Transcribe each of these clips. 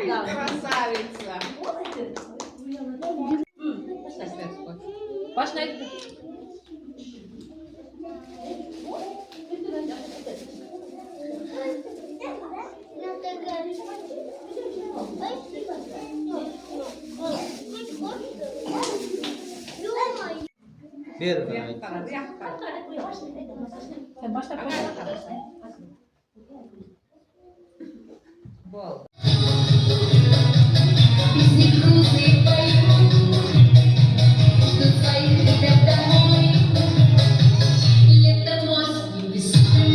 Да, красавица. Пошла сверху. Пошла. Вверх. Бол. Песни грустные поют, ждут своих ребят домой. Летом, осенью, весной.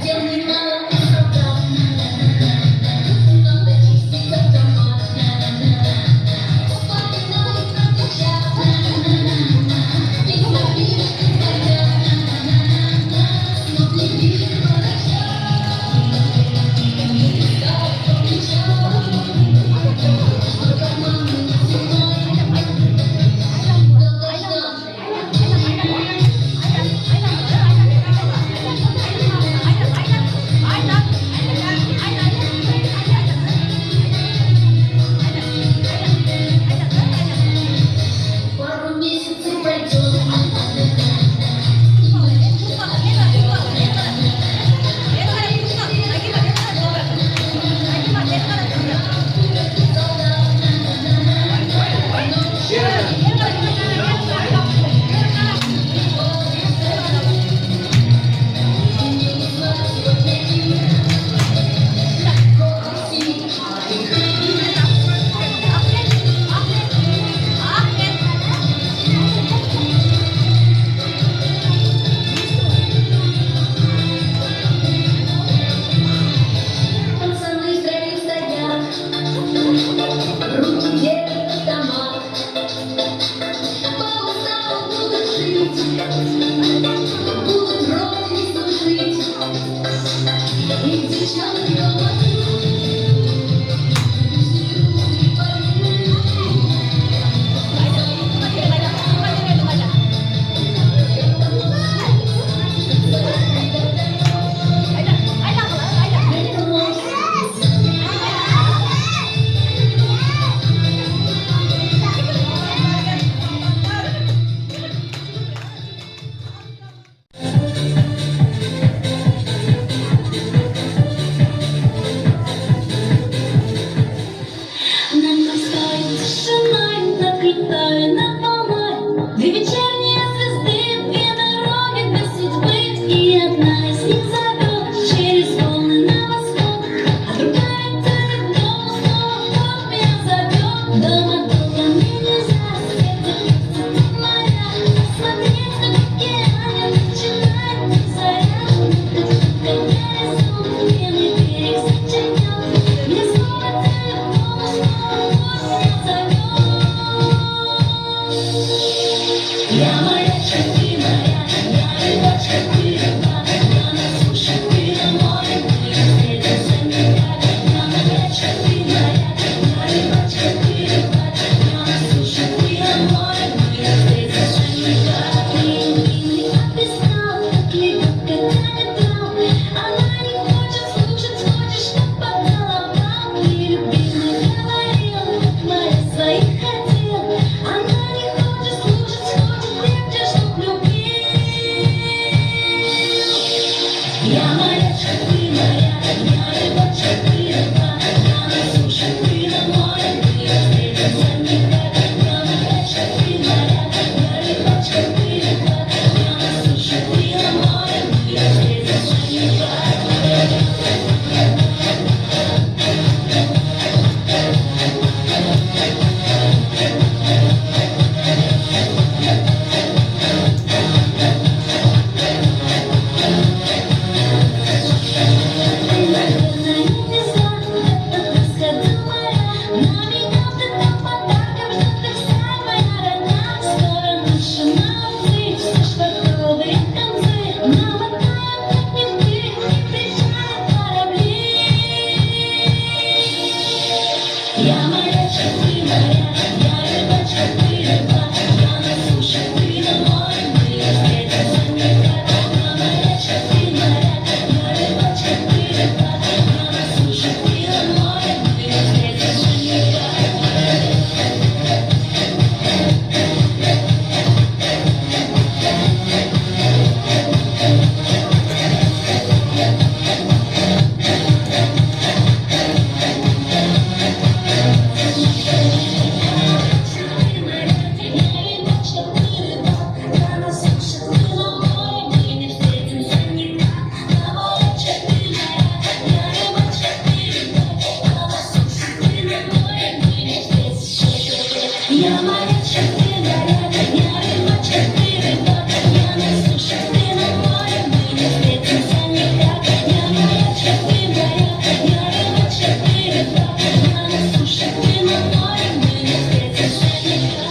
Дел немало у солдат, надо чистить автомат. Вспоминай про кричат, ведь мобильник горят. Смотри, видит врача, стал кричал, а команды земной долгожданной. Пару месяцев пройдет, пацаны сзади стоят, руки держат автомат. По уставу будут жить, будут родине служить. И девчонки дома ждут, песни грустные поют. Летом, осенью, над морской тишиной, над крутой, над волной. Две вечерние звезды, две дороги без судьбы. И одна из них зовет через волны на восход, а другая тянет дом, снова меня зовет. Дома долго мне нельзя, сердце моя. Смотреть, как в океане начинает заря. Гоняя сон, пьяный берег сочинет. Мне снова тянет дом, снова меня зовет. Я моря четыре ряда, я рыба четыре года, я на суше, ты на море, мы не встретимся никак. Я моря четыре ряда, я рыба четыре года, я на суше, ты на море, мы не встретимся никак.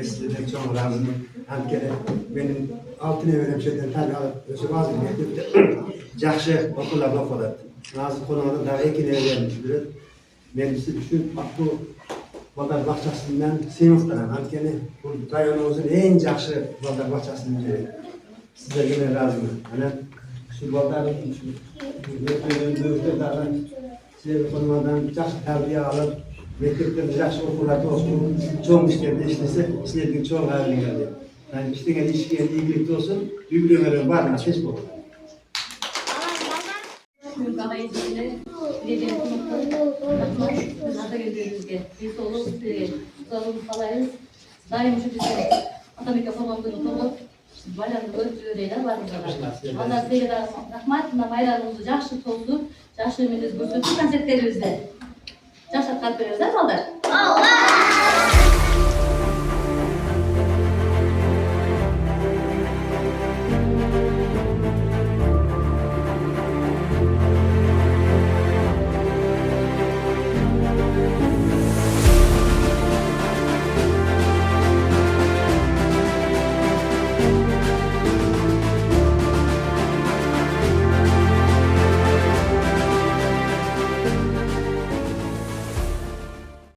Sizden çok razıyım. Ankara benim altın öğrenciden tabi alıp özü bazı mektepte yaxşı okullarda okudu. Nazım konularda daha ekin öğrenmişler. Mendisi düşün, bak bu Balдар Bahçesi'nden sınıftan Ankara bu rayonumuzun en yaxşı Balдар Bahçesi'nin biri. Size yine razıyım. Yani şu Baldar'ın büyüklerden size konulardan yaxşı terbiye alıp mektepten yaxşı okullarda olsun, çok işlerde işlese, işlediğin çok ağırlı geldi. Yani işte ilişkiye iyilikte olsun. Düğümlemeler var mı? Ses bu. Gamayızını gece unuttum. Nada gözlerimizde. Biz oluruz, tutalım falayız. Daim şu bize atamik yapamamdır unutulur. Bayramda öğretmenler var burada. Allah size de rahmat, bayramımızı yaxşı toldu. Yaxşı eminiz gösterdi konsertlerimizde. Yaxşı kalp veriyoruz, değil mi?